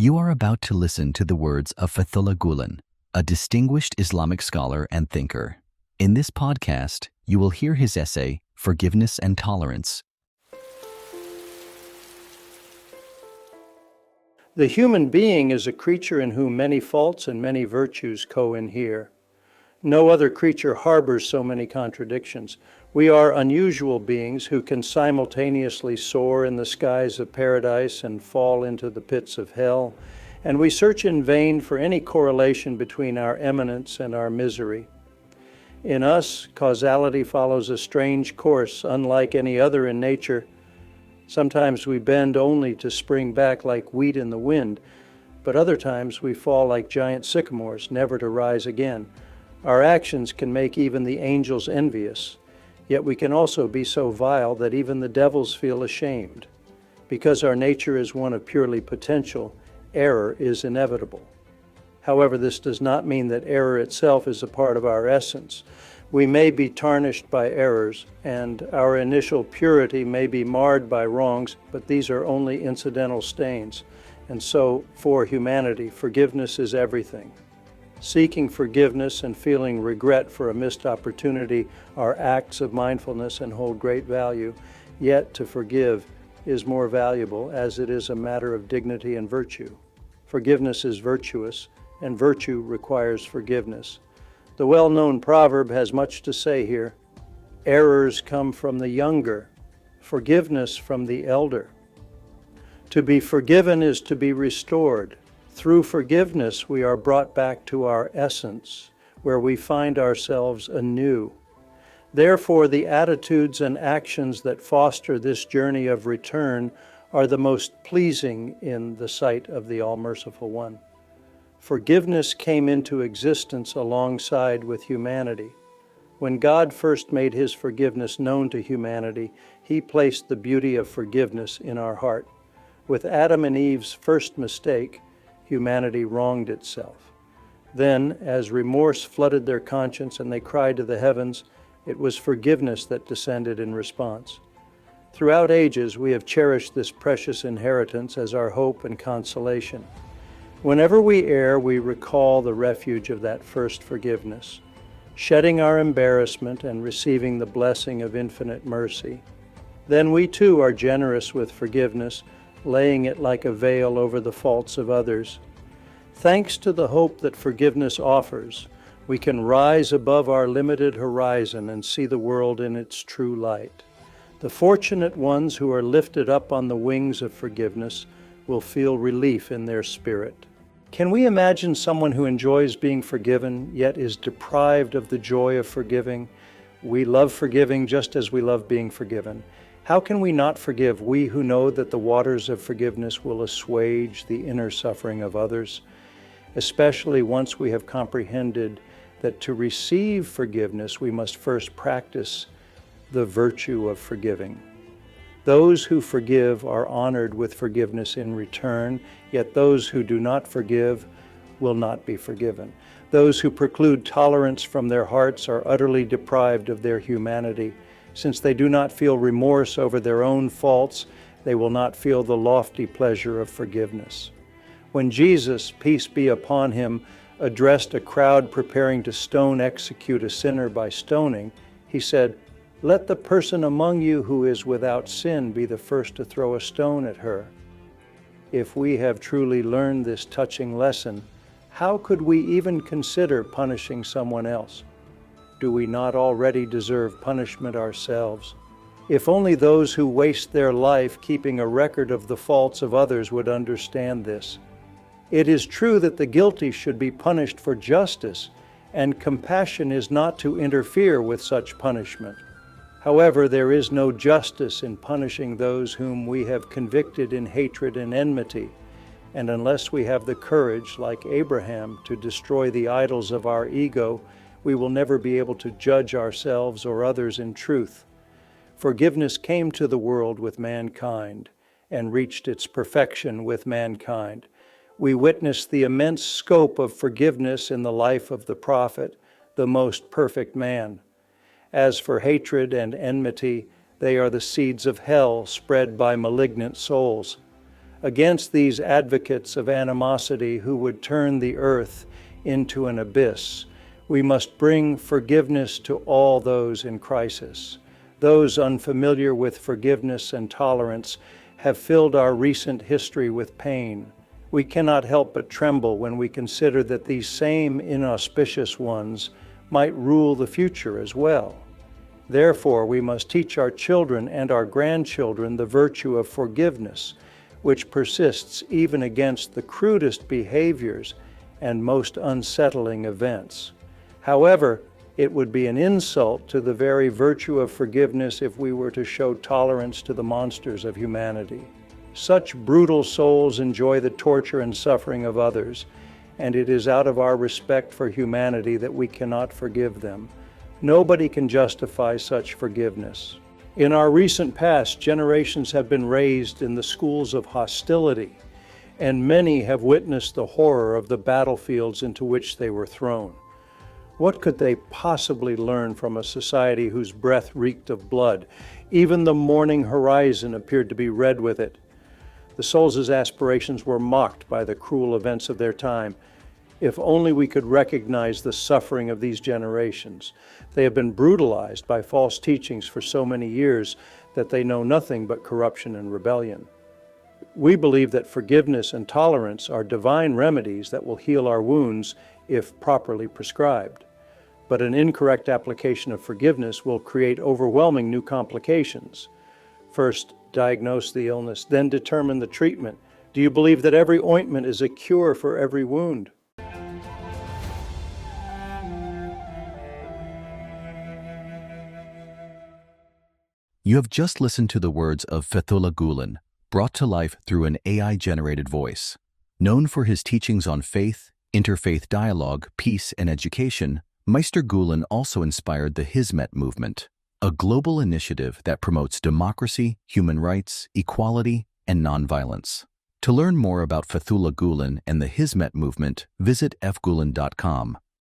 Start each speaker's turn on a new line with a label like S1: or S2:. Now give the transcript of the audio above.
S1: You are about to listen to the words of Fethullah Gulen, a distinguished Islamic scholar and thinker. In this podcast, you will hear his essay, Forgiveness and Tolerance.
S2: The human being is a creature in whom many faults and many virtues co-inhere. No other creature harbors so many contradictions. We are unusual beings who can simultaneously soar in the skies of paradise and fall into the pits of hell, and we search in vain for any correlation between our eminence and our misery. In us, causality follows a strange course, unlike any other in nature. Sometimes we bend only to spring back like wheat in the wind, but other times we fall like giant sycamores, never to rise again. Our actions can make even the angels envious, yet we can also be so vile that even the devils feel ashamed. Because our nature is one of purely potential, error is inevitable. However, this does not mean that error itself is a part of our essence. We may be tarnished by errors, and our initial purity may be marred by wrongs, but these are only incidental stains. And so, for humanity, forgiveness is everything. Seeking forgiveness and feeling regret for a missed opportunity are acts of mindfulness and hold great value. Yet to forgive is more valuable, as it is a matter of dignity and virtue. Forgiveness is virtuous, and virtue requires forgiveness. The well-known proverb has much to say here. Errors come from the younger, forgiveness from the elder. To be forgiven is to be restored. Through forgiveness, we are brought back to our essence, where we find ourselves anew. Therefore, the attitudes and actions that foster this journey of return are the most pleasing in the sight of the All-Merciful One. Forgiveness came into existence alongside with humanity. When God first made His forgiveness known to humanity, He placed the beauty of forgiveness in our heart. With Adam and Eve's first mistake, humanity wronged itself. Then, as remorse flooded their conscience and they cried to the heavens, it was forgiveness that descended in response. Throughout ages, we have cherished this precious inheritance as our hope and consolation. Whenever we err, we recall the refuge of that first forgiveness, shedding our embarrassment and receiving the blessing of infinite mercy. Then we too are generous with forgiveness, laying it like a veil over the faults of others. Thanks to the hope that forgiveness offers, we can rise above our limited horizon and see the world in its true light. The fortunate ones who are lifted up on the wings of forgiveness will feel relief in their spirit. Can we imagine someone who enjoys being forgiven, yet is deprived of the joy of forgiving? We love forgiving just as we love being forgiven. How can we not forgive, we who know that the waters of forgiveness will assuage the inner suffering of others, especially once we have comprehended that to receive forgiveness, we must first practice the virtue of forgiving. Those who forgive are honored with forgiveness in return, yet those who do not forgive will not be forgiven. Those who preclude tolerance from their hearts are utterly deprived of their humanity. Since they do not feel remorse over their own faults, they will not feel the lofty pleasure of forgiveness. When Jesus, peace be upon him, addressed a crowd preparing to execute a sinner by stoning, he said, "Let the person among you who is without sin be the first to throw a stone at her." If we have truly learned this touching lesson, how could we even consider punishing someone else? Do we not already deserve punishment ourselves? If only those who waste their life keeping a record of the faults of others would understand this. It is true that the guilty should be punished for justice, and compassion is not to interfere with such punishment. However, there is no justice in punishing those whom we have convicted in hatred and enmity, and unless we have the courage, like Abraham, to destroy the idols of our ego, we will never be able to judge ourselves or others in truth. Forgiveness came to the world with mankind and reached its perfection with mankind. We witness the immense scope of forgiveness in the life of the prophet, the most perfect man. As for hatred and enmity, they are the seeds of hell spread by malignant souls. Against these advocates of animosity who would turn the earth into an abyss, we must bring forgiveness to all those in crisis. Those unfamiliar with forgiveness and tolerance have filled our recent history with pain. We cannot help but tremble when we consider that these same inauspicious ones might rule the future as well. Therefore, we must teach our children and our grandchildren the virtue of forgiveness, which persists even against the crudest behaviors and most unsettling events. However, it would be an insult to the very virtue of forgiveness if we were to show tolerance to the monsters of humanity. Such brutal souls enjoy the torture and suffering of others, and it is out of our respect for humanity that we cannot forgive them. Nobody can justify such forgiveness. In our recent past, generations have been raised in the schools of hostility, and many have witnessed the horror of the battlefields into which they were thrown. What could they possibly learn from a society whose breath reeked of blood? Even the morning horizon appeared to be red with it. The souls' aspirations were mocked by the cruel events of their time. If only we could recognize the suffering of these generations. They have been brutalized by false teachings for so many years that they know nothing but corruption and rebellion. We believe that forgiveness and tolerance are divine remedies that will heal our wounds if properly prescribed. But an incorrect application of forgiveness will create overwhelming new complications. First, diagnose the illness, then determine the treatment. Do you believe that every ointment is a cure for every wound?
S1: You have just listened to the words of Fethullah Gulen, brought to life through an AI-generated voice. Known for his teachings on faith, interfaith dialogue, peace, and education, Meister Gulen also inspired the Hizmet movement, a global initiative that promotes democracy, human rights, equality, and nonviolence. To learn more about Fethullah Gulen and the Hizmet movement, visit fgulen.com.